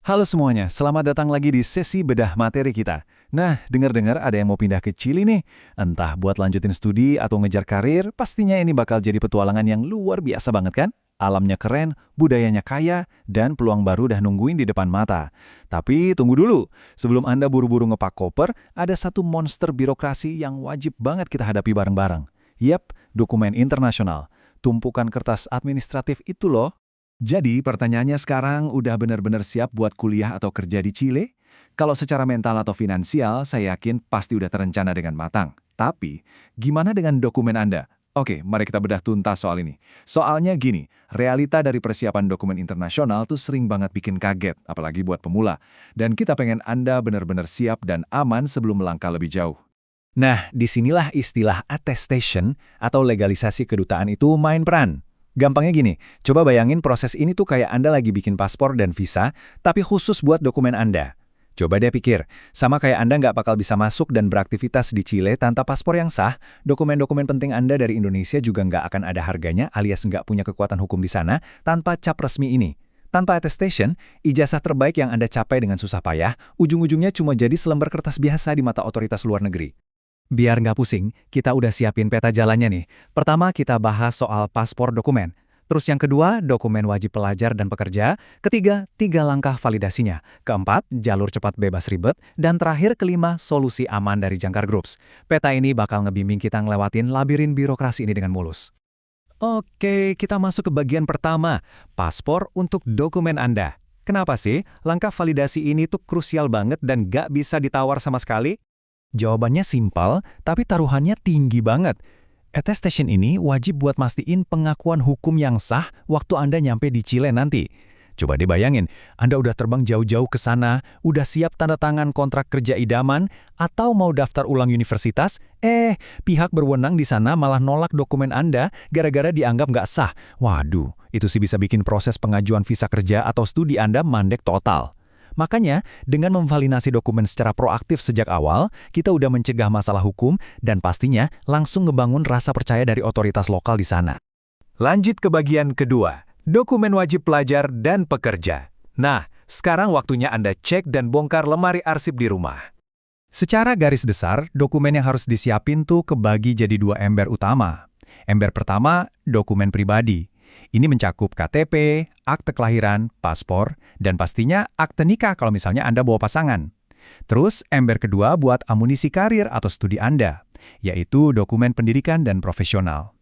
Halo semuanya, selamat datang lagi di sesi bedah materi kita. Nah, dengar-dengar ada yang mau pindah ke Chili nih. Entah buat lanjutin studi atau ngejar karir, pastinya ini bakal jadi petualangan yang luar biasa banget kan? Alamnya keren, budayanya kaya, dan peluang baru udah nungguin di depan mata. Tapi tunggu dulu, sebelum Anda buru-buru ngepak koper, ada satu monster birokrasi yang wajib banget kita hadapi bareng-bareng. Yap, dokumen internasional. Tumpukan kertas administratif itu loh. Jadi pertanyaannya sekarang udah benar-benar siap buat kuliah atau kerja di Chile? Kalau secara mental atau finansial, saya yakin pasti udah terencana dengan matang. Tapi, gimana dengan dokumen Anda? Oke, mari kita bedah tuntas soal ini. Soalnya gini, realita dari persiapan dokumen internasional tuh sering banget bikin kaget, apalagi buat pemula. Dan kita pengen Anda benar-benar siap dan aman sebelum melangkah lebih jauh. Nah, disinilah istilah attestation atau legalisasi kedutaan itu main peran. Gampangnya gini, coba bayangin proses ini tuh kayak Anda lagi bikin paspor dan visa, tapi khusus buat dokumen Anda. Coba deh pikir, sama kayak Anda nggak bakal bisa masuk dan beraktivitas di Chile tanpa paspor yang sah, dokumen-dokumen penting Anda dari Indonesia juga nggak akan ada harganya alias nggak punya kekuatan hukum di sana tanpa cap resmi ini. Tanpa attestation, ijazah terbaik yang Anda capai dengan susah payah, ujung-ujungnya cuma jadi selembar kertas biasa di mata otoritas luar negeri. Biar nggak pusing, kita udah siapin peta jalannya nih. Pertama, kita bahas soal paspor dokumen. Terus yang kedua, dokumen wajib pelajar dan pekerja. Ketiga, 3 langkah validasinya. Keempat, jalur cepat bebas ribet. Dan terakhir, kelima, solusi aman dari jangkar groups. Peta ini bakal ngebimbing kita ngelewatin labirin birokrasi ini dengan mulus. Oke, kita masuk ke bagian pertama, paspor untuk dokumen Anda. Kenapa sih? Langkah validasi ini tuh krusial banget dan nggak bisa ditawar sama sekali? Jawabannya simpel, tapi taruhannya tinggi banget. Attestation ini wajib buat mastiin pengakuan hukum yang sah waktu Anda nyampe di Chile nanti. Coba deh bayangin, Anda udah terbang jauh-jauh ke sana, udah siap tanda tangan kontrak kerja idaman, atau mau daftar ulang universitas, pihak berwenang di sana malah nolak dokumen Anda gara-gara dianggap nggak sah. Waduh, itu sih bisa bikin proses pengajuan visa kerja atau studi Anda mandek total. Makanya, dengan memvalidasi dokumen secara proaktif sejak awal, kita udah mencegah masalah hukum dan pastinya langsung ngebangun rasa percaya dari otoritas lokal di sana. Lanjut ke bagian kedua, dokumen wajib pelajar dan pekerja. Nah, sekarang waktunya Anda cek dan bongkar lemari arsip di rumah. Secara garis besar, dokumen yang harus disiapin tuh kebagi jadi 2 ember utama. Ember pertama, dokumen pribadi. Ini mencakup KTP, akte kelahiran, paspor, dan pastinya akte nikah kalau misalnya Anda bawa pasangan. Terus, ember kedua buat amunisi karir atau studi Anda, yaitu dokumen pendidikan dan profesional.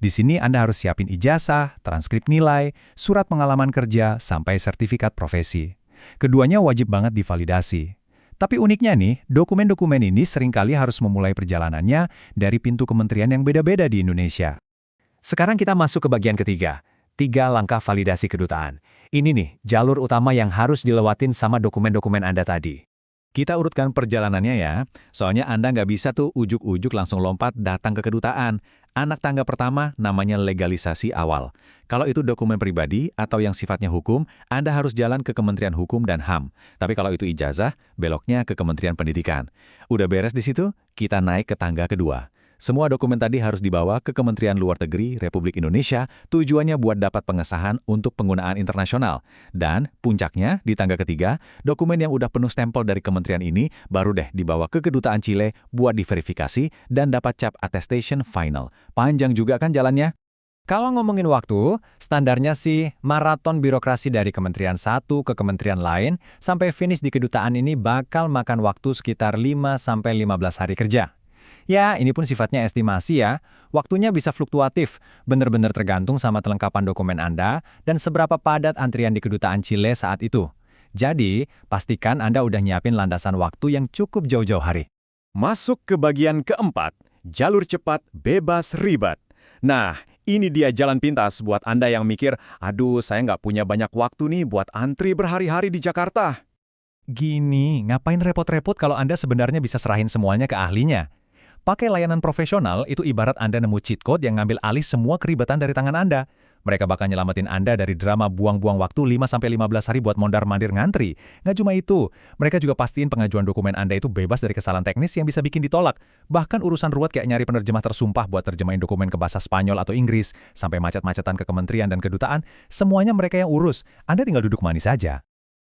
Di sini Anda harus siapin ijazah, transkrip nilai, surat pengalaman kerja, sampai sertifikat profesi. Keduanya wajib banget divalidasi. Tapi uniknya nih, dokumen-dokumen ini seringkali harus memulai perjalanannya dari pintu kementerian yang beda-beda di Indonesia. Sekarang kita masuk ke bagian ketiga, 3 langkah validasi kedutaan. Ini nih, jalur utama yang harus dilewatin sama dokumen-dokumen Anda tadi. Kita urutkan perjalanannya ya, soalnya Anda nggak bisa tuh ujuk-ujuk langsung lompat datang ke kedutaan. Anak tangga pertama namanya legalisasi awal. Kalau itu dokumen pribadi atau yang sifatnya hukum, Anda harus jalan ke Kementerian Hukum dan HAM. Tapi kalau itu ijazah, beloknya ke Kementerian Pendidikan. Udah beres di situ, kita naik ke tangga kedua. Semua dokumen tadi harus dibawa ke Kementerian Luar Negeri Republik Indonesia, tujuannya buat dapat pengesahan untuk penggunaan internasional. Dan puncaknya, di tangga ketiga, dokumen yang udah penuh stempel dari kementerian ini baru deh dibawa ke Kedutaan Chile buat diverifikasi dan dapat cap attestation final. Panjang juga kan jalannya? Kalau ngomongin waktu, standarnya sih maraton birokrasi dari kementerian satu ke kementerian lain sampai finish di kedutaan ini bakal makan waktu sekitar 5-15 hari kerja. Ya, ini pun sifatnya estimasi ya. Waktunya bisa fluktuatif, benar-benar tergantung sama kelengkapan dokumen Anda dan seberapa padat antrian di kedutaan Chile saat itu. Jadi, pastikan Anda udah nyiapin landasan waktu yang cukup jauh-jauh hari. Masuk ke bagian keempat, jalur cepat bebas ribet. Nah, ini dia jalan pintas buat Anda yang mikir, aduh saya nggak punya banyak waktu nih buat antri berhari-hari di Jakarta. Gini, ngapain repot-repot kalau Anda sebenarnya bisa serahin semuanya ke ahlinya? Pakai layanan profesional itu ibarat Anda nemu cheat code yang ngambil alih semua keribetan dari tangan Anda. Mereka bakal nyelamatin Anda dari drama buang-buang waktu 5-15 hari buat mondar-mandir ngantri. Nggak cuma itu, mereka juga pastiin pengajuan dokumen Anda itu bebas dari kesalahan teknis yang bisa bikin ditolak. Bahkan urusan ruwet kayak nyari penerjemah tersumpah buat terjemahin dokumen ke bahasa Spanyol atau Inggris, sampai macet-macetan ke kementerian dan kedutaan, semuanya mereka yang urus. Anda tinggal duduk manis saja.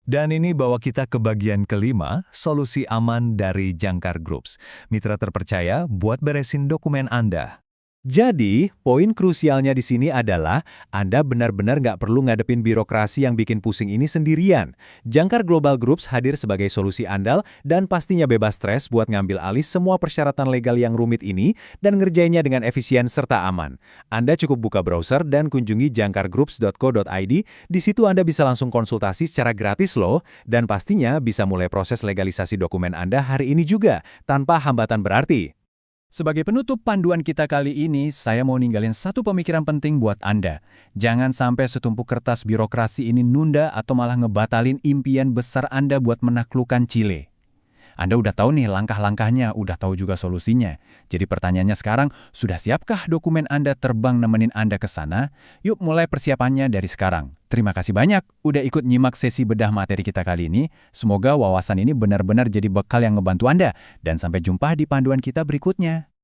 Dan ini bawa kita ke bagian kelima, solusi aman dari Jangkar Groups. Mitra terpercaya buat beresin dokumen Anda. Jadi, poin krusialnya di sini adalah Anda benar-benar nggak perlu ngadepin birokrasi yang bikin pusing ini sendirian. Jangkar Global Groups hadir sebagai solusi andal dan pastinya bebas stres buat ngambil alih semua persyaratan legal yang rumit ini dan ngerjainnya dengan efisien serta aman. Anda cukup buka browser dan kunjungi jangkargroups.co.id. Di situ Anda bisa langsung konsultasi secara gratis loh, dan pastinya bisa mulai proses legalisasi dokumen Anda hari ini juga, tanpa hambatan berarti. Sebagai penutup panduan kita kali ini, saya mau ninggalin satu pemikiran penting buat Anda. Jangan sampai setumpuk kertas birokrasi ini nunda atau malah ngebatalin impian besar Anda buat menaklukkan Chile. Anda udah tahu nih langkah-langkahnya, udah tahu juga solusinya. Jadi pertanyaannya sekarang, sudah siapkah dokumen Anda terbang nemenin Anda ke sana? Yuk mulai persiapannya dari sekarang. Terima kasih banyak udah ikut nyimak sesi bedah materi kita kali ini. Semoga wawasan ini benar-benar jadi bekal yang ngebantu Anda. Dan sampai jumpa di panduan kita berikutnya.